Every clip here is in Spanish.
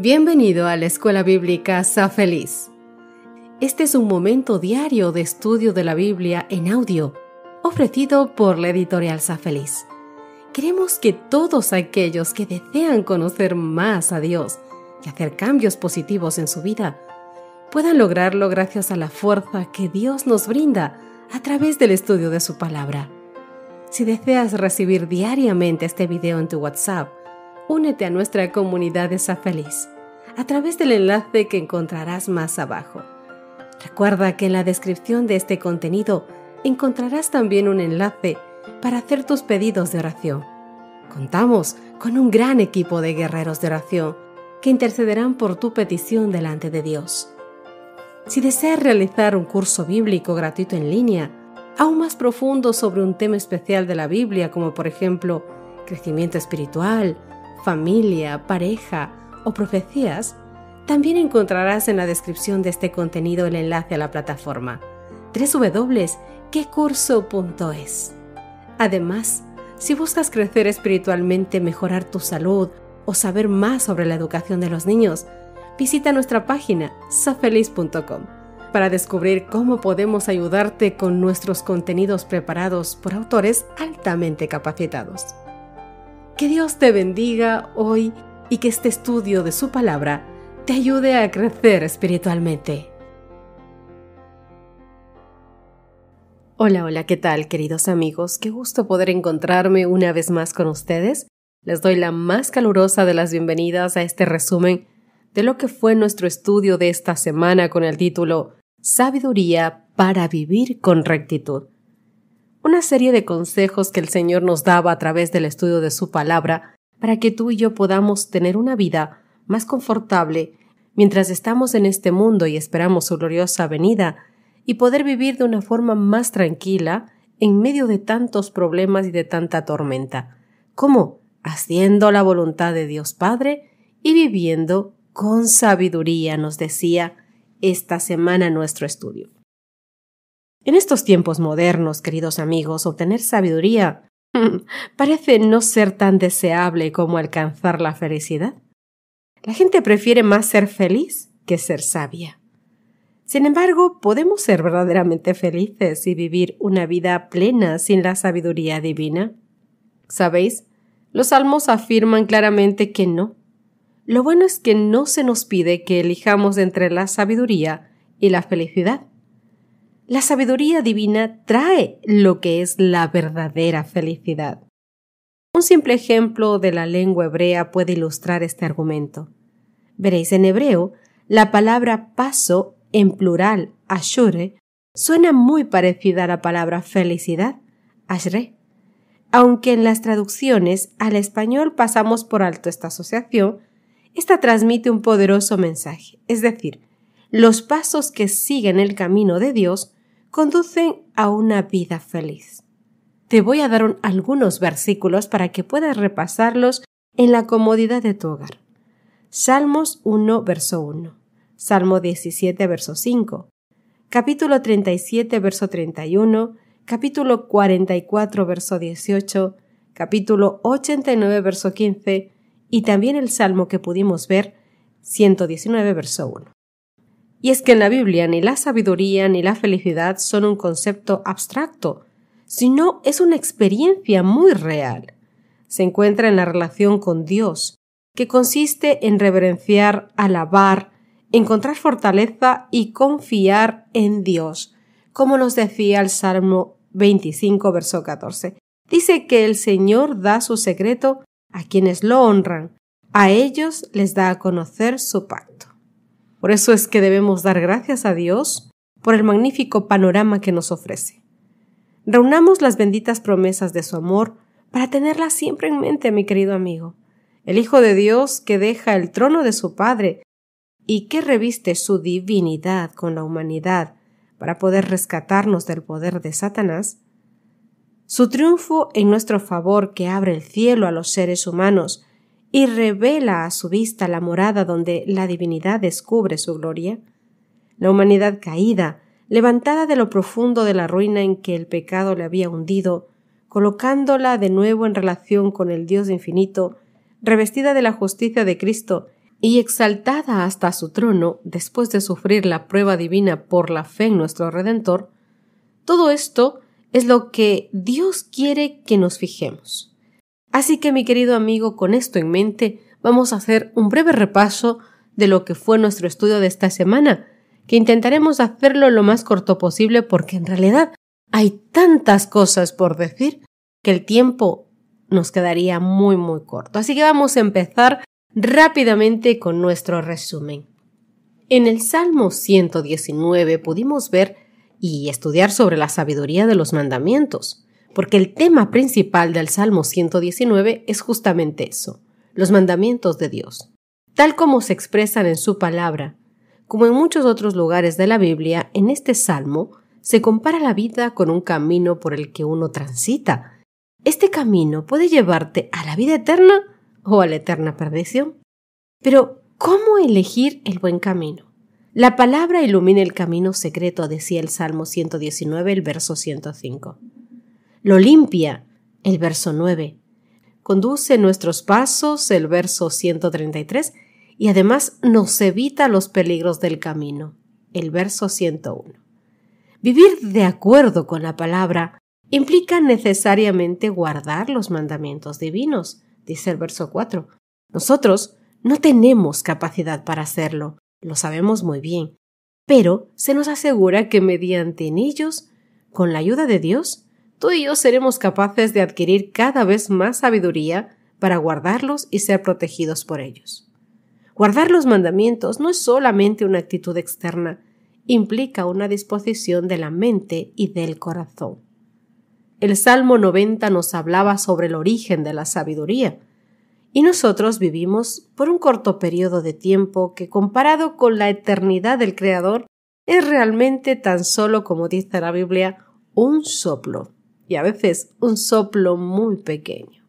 Bienvenido a la Escuela Bíblica Sa Feliz. Este es un momento diario de estudio de la Biblia en audio, ofrecido por la editorial Sa Feliz. Queremos que todos aquellos que desean conocer más a Dios y hacer cambios positivos en su vida, puedan lograrlo gracias a la fuerza que Dios nos brinda a través del estudio de su palabra. Si deseas recibir diariamente este video en tu WhatsApp, únete a nuestra comunidad de Sa Feliz a través del enlace que encontrarás más abajo. Recuerda que en la descripción de este contenido encontrarás también un enlace para hacer tus pedidos de oración. Contamos con un gran equipo de guerreros de oración que intercederán por tu petición delante de Dios. Si deseas realizar un curso bíblico gratuito en línea, aún más profundo sobre un tema especial de la Biblia, como por ejemplo crecimiento espiritual, familia, pareja o profecías, también encontrarás en la descripción de este contenido el enlace a la plataforma www.quecurso.es. Además, si buscas crecer espiritualmente, mejorar tu salud o saber más sobre la educación de los niños, visita nuestra página safeliz.com para descubrir cómo podemos ayudarte con nuestros contenidos preparados por autores altamente capacitados. Que Dios te bendiga hoy y que este estudio de su palabra te ayude a crecer espiritualmente. Hola, ¿qué tal, queridos amigos? Qué gusto poder encontrarme una vez más con ustedes. Les doy la más calurosa de las bienvenidas a este resumen de lo que fue nuestro estudio de esta semana con el título Sabiduría para vivir con rectitud. Una serie de consejos que el Señor nos daba a través del estudio de su palabra para que tú y yo podamos tener una vida más confortable mientras estamos en este mundo y esperamos su gloriosa venida y poder vivir de una forma más tranquila en medio de tantos problemas y de tanta tormenta. ¿Cómo? Haciendo la voluntad de Dios Padre y viviendo con sabiduría, nos decía esta semana nuestro estudio. En estos tiempos modernos, queridos amigos, obtener sabiduría parece no ser tan deseable como alcanzar la felicidad. La gente prefiere más ser feliz que ser sabia. Sin embargo, podemos ser verdaderamente felices y vivir una vida plena sin la sabiduría divina. ¿Sabéis? Los salmos afirman claramente que no. Lo bueno es que no se nos pide que elijamos entre la sabiduría y la felicidad. La sabiduría divina trae lo que es la verdadera felicidad. Un simple ejemplo de la lengua hebrea puede ilustrar este argumento. Veréis, en hebreo, la palabra paso, en plural, ashure, suena muy parecida a la palabra felicidad, ashre. Aunque en las traducciones al español pasamos por alto esta asociación, esta transmite un poderoso mensaje, es decir, los pasos que siguen el camino de Dios conducen a una vida feliz. Te voy a dar algunos versículos para que puedas repasarlos en la comodidad de tu hogar. Salmos 1, verso 1, Salmo 17, verso 5, capítulo 37, verso 31, capítulo 44, verso 18, capítulo 89, verso 15 y también el Salmo que pudimos ver, 119, verso 1. Y es que en la Biblia ni la sabiduría ni la felicidad son un concepto abstracto, sino es una experiencia muy real. Se encuentra en la relación con Dios, que consiste en reverenciar, alabar, encontrar fortaleza y confiar en Dios, como nos decía el Salmo 25, verso 14. Dice que el Señor da su secreto a quienes lo honran, a ellos les da a conocer su pacto. Por eso es que debemos dar gracias a Dios por el magnífico panorama que nos ofrece. Reunamos las benditas promesas de su amor para tenerlas siempre en mente, mi querido amigo. El Hijo de Dios que deja el trono de su Padre y que reviste su divinidad con la humanidad para poder rescatarnos del poder de Satanás, su triunfo en nuestro favor que abre el cielo a los seres humanos y revela a su vista la morada donde la divinidad descubre su gloria, la humanidad caída, levantada de lo profundo de la ruina en que el pecado le había hundido, colocándola de nuevo en relación con el Dios infinito, revestida de la justicia de Cristo y exaltada hasta su trono después de sufrir la prueba divina por la fe en nuestro Redentor, todo esto es lo que Dios quiere que nos fijemos. Así que, mi querido amigo, con esto en mente, vamos a hacer un breve repaso de lo que fue nuestro estudio de esta semana, que intentaremos hacerlo lo más corto posible porque en realidad hay tantas cosas por decir que el tiempo nos quedaría muy corto. Así que vamos a empezar rápidamente con nuestro resumen. En el Salmo 119 pudimos ver y estudiar sobre la sabiduría de los mandamientos, porque el tema principal del Salmo 119 es justamente eso, los mandamientos de Dios, tal como se expresan en su palabra. Como en muchos otros lugares de la Biblia, en este Salmo se compara la vida con un camino por el que uno transita. Este camino puede llevarte a la vida eterna o a la eterna perdición. Pero, ¿cómo elegir el buen camino? La palabra ilumina el camino secreto, decía el Salmo 119, el verso 105. Lo limpia, el verso 9. Conduce nuestros pasos, el verso 133, y además nos evita los peligros del camino, el verso 101. Vivir de acuerdo con la palabra implica necesariamente guardar los mandamientos divinos, dice el verso 4. Nosotros no tenemos capacidad para hacerlo, lo sabemos muy bien, pero se nos asegura que mediante en ellos, con la ayuda de Dios, tú y yo seremos capaces de adquirir cada vez más sabiduría para guardarlos y ser protegidos por ellos. Guardar los mandamientos no es solamente una actitud externa, implica una disposición de la mente y del corazón. El Salmo 90 nos hablaba sobre el origen de la sabiduría, y nosotros vivimos por un corto periodo de tiempo que, comparado con la eternidad del Creador, es realmente tan solo, como dice la Biblia, un soplo, y a veces un soplo muy pequeño.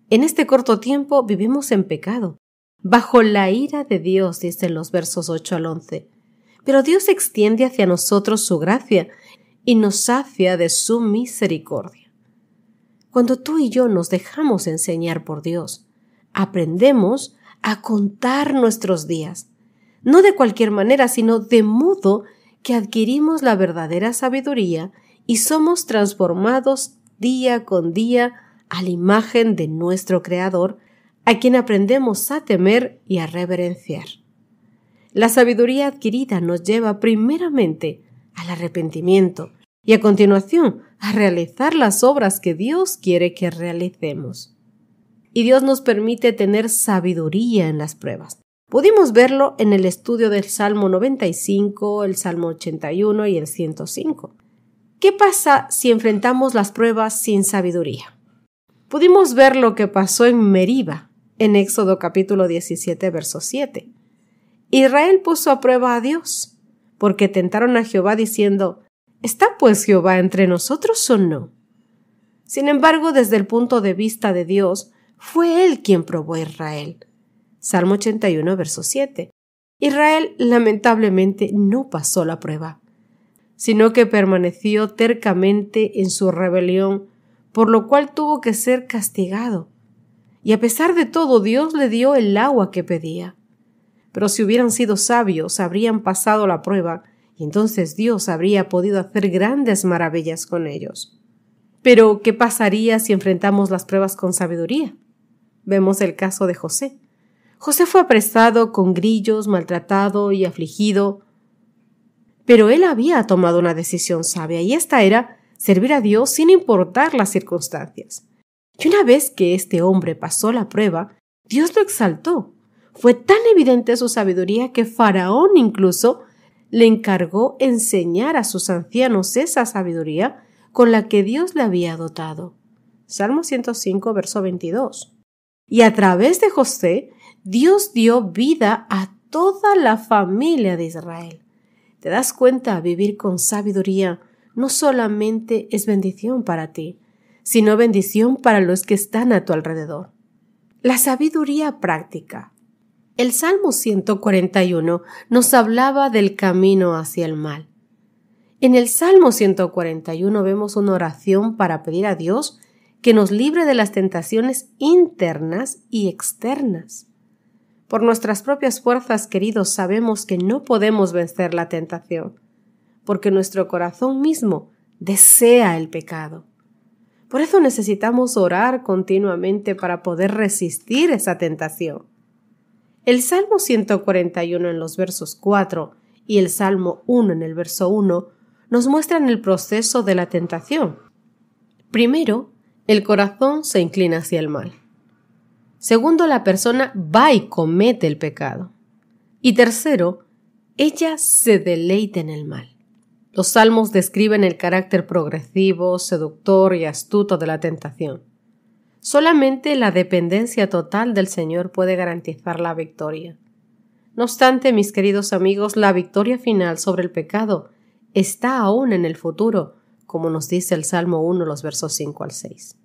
En este corto tiempo vivimos en pecado, bajo la ira de Dios, dicen los versos 8 al 11. Pero Dios extiende hacia nosotros su gracia y nos sacia de su misericordia. Cuando tú y yo nos dejamos enseñar por Dios, aprendemos a contar nuestros días, no de cualquier manera, sino de modo que adquirimos la verdadera sabiduría y somos transformados día con día a la imagen de nuestro Creador, a quien aprendemos a temer y a reverenciar. La sabiduría adquirida nos lleva primeramente al arrepentimiento y a continuación a realizar las obras que Dios quiere que realicemos. Y Dios nos permite tener sabiduría en las pruebas. Pudimos verlo en el estudio del Salmo 95, el Salmo 81 y el 105. ¿Qué pasa si enfrentamos las pruebas sin sabiduría? Pudimos ver lo que pasó en Meriba, en Éxodo capítulo 17, verso 7. Israel puso a prueba a Dios, porque tentaron a Jehová diciendo, ¿está pues Jehová entre nosotros o no? Sin embargo, desde el punto de vista de Dios, fue Él quien probó a Israel. Salmo 81, verso 7. Israel lamentablemente no pasó la prueba, sino que permaneció tercamente en su rebelión, por lo cual tuvo que ser castigado. Y a pesar de todo, Dios le dio el agua que pedía. Pero si hubieran sido sabios, habrían pasado la prueba, y entonces Dios habría podido hacer grandes maravillas con ellos. Pero, ¿qué pasaría si enfrentamos las pruebas con sabiduría? Vemos el caso de José. José fue apresado con grillos, maltratado y afligido, pero él había tomado una decisión sabia, y esta era servir a Dios sin importar las circunstancias. Y una vez que este hombre pasó la prueba, Dios lo exaltó. Fue tan evidente su sabiduría que Faraón incluso le encargó enseñar a sus ancianos esa sabiduría con la que Dios le había dotado. Salmo 105, verso 22. Y a través de José, Dios dio vida a toda la familia de Israel. ¿Te das cuenta? Vivir con sabiduría no solamente es bendición para ti, sino bendición para los que están a tu alrededor. La sabiduría práctica. El Salmo 141 nos hablaba del camino hacia el mal. En el Salmo 141 vemos una oración para pedir a Dios que nos libre de las tentaciones internas y externas. Por nuestras propias fuerzas, queridos, sabemos que no podemos vencer la tentación, porque nuestro corazón mismo desea el pecado. Por eso necesitamos orar continuamente para poder resistir esa tentación. El Salmo 141 en los versos 4 y el Salmo 1 en el verso 1 nos muestran el proceso de la tentación. Primero, el corazón se inclina hacia el mal. Segundo, la persona va y comete el pecado. Y tercero, ella se deleita en el mal. Los salmos describen el carácter progresivo, seductor y astuto de la tentación. Solamente la dependencia total del Señor puede garantizar la victoria. No obstante, mis queridos amigos, la victoria final sobre el pecado está aún en el futuro, como nos dice el Salmo 1, los versos 5 al 6.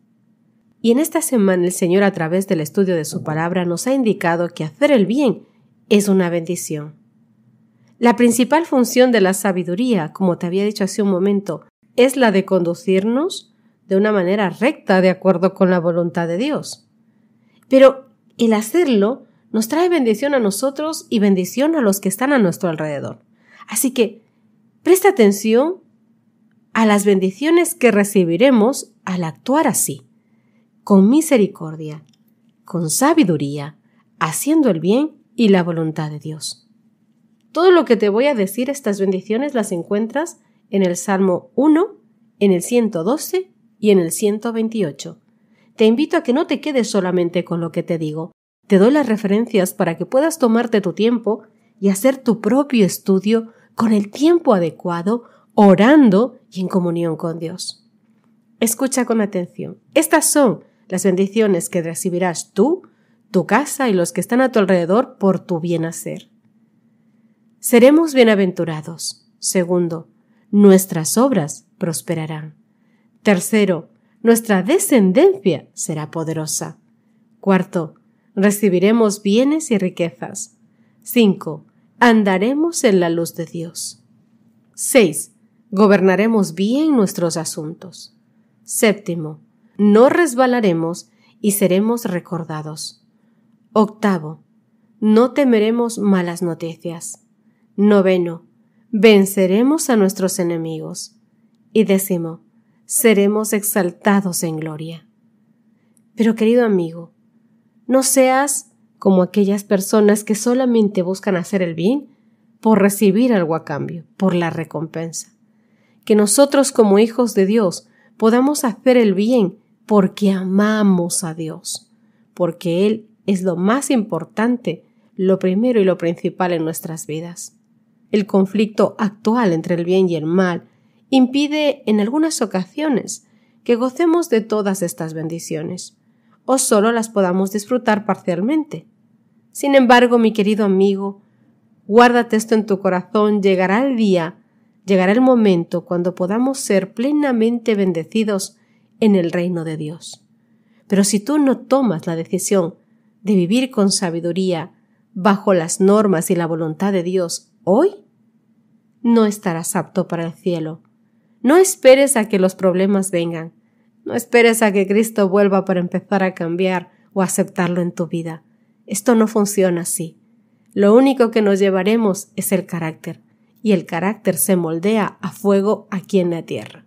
Y en esta semana el Señor, a través del estudio de su palabra, nos ha indicado que hacer el bien es una bendición. La principal función de la sabiduría, como te había dicho hace un momento, es la de conducirnos de una manera recta de acuerdo con la voluntad de Dios. Pero el hacerlo nos trae bendición a nosotros y bendición a los que están a nuestro alrededor. Así que presta atención a las bendiciones que recibiremos al actuar así, con misericordia, con sabiduría, haciendo el bien y la voluntad de Dios. Todo lo que te voy a decir, estas bendiciones las encuentras en el Salmo 1, en el 112 y en el 128. Te invito a que no te quedes solamente con lo que te digo. Te doy las referencias para que puedas tomarte tu tiempo y hacer tu propio estudio con el tiempo adecuado, orando y en comunión con Dios. Escucha con atención. Estas son las bendiciones que recibirás tú, tu casa y los que están a tu alrededor por tu bien hacer. Seremos bienaventurados. Segundo, nuestras obras prosperarán. Tercero, nuestra descendencia será poderosa. Cuarto, recibiremos bienes y riquezas. 5. Andaremos en la luz de Dios. 6. Gobernaremos bien nuestros asuntos. 7. No resbalaremos y seremos recordados. 8. No temeremos malas noticias. 9. Venceremos a nuestros enemigos. Y 10. Seremos exaltados en gloria. Pero querido amigo, no seas como aquellas personas que solamente buscan hacer el bien por recibir algo a cambio, por la recompensa. Que nosotros como hijos de Dios podamos hacer el bien porque amamos a Dios, porque Él es lo más importante, lo primero y lo principal en nuestras vidas. El conflicto actual entre el bien y el mal impide en algunas ocasiones que gocemos de todas estas bendiciones, o solo las podamos disfrutar parcialmente. Sin embargo, mi querido amigo, guárdate esto en tu corazón, llegará el momento cuando podamos ser plenamente bendecidos en el reino de Dios. Pero si tú no tomas la decisión de vivir con sabiduría, bajo las normas y la voluntad de Dios hoy, no estarás apto para el cielo. No esperes a que los problemas vengan. No esperes a que Cristo vuelva para empezar a cambiar o aceptarlo en tu vida. Esto no funciona así. Lo único que nos llevaremos es el carácter, y el carácter se moldea a fuego aquí en la tierra.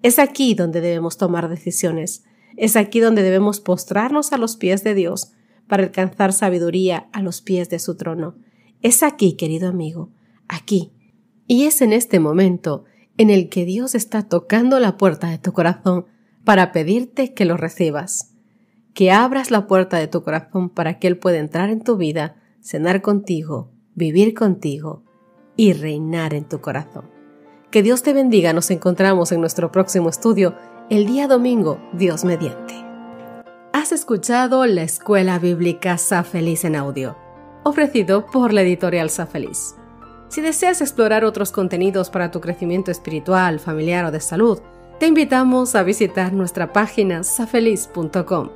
Es aquí donde debemos tomar decisiones. Es aquí donde debemos postrarnos a los pies de Dios para alcanzar sabiduría a los pies de su trono. Es aquí, querido amigo, aquí. Y es en este momento en el que Dios está tocando la puerta de tu corazón para pedirte que lo recibas, que abras la puerta de tu corazón para que Él pueda entrar en tu vida, cenar contigo, vivir contigo y reinar en tu corazón. Que Dios te bendiga. Nos encontramos en nuestro próximo estudio el día domingo, Dios mediante. Has escuchado la Escuela Bíblica Sa Feliz en audio, ofrecido por la editorial Sa Feliz. Si deseas explorar otros contenidos para tu crecimiento espiritual, familiar o de salud, te invitamos a visitar nuestra página safeliz.com.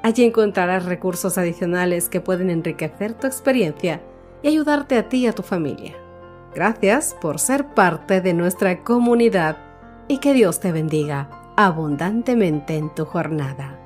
Allí encontrarás recursos adicionales que pueden enriquecer tu experiencia y ayudarte a ti y a tu familia. Gracias por ser parte de nuestra comunidad y que Dios te bendiga abundantemente en tu jornada.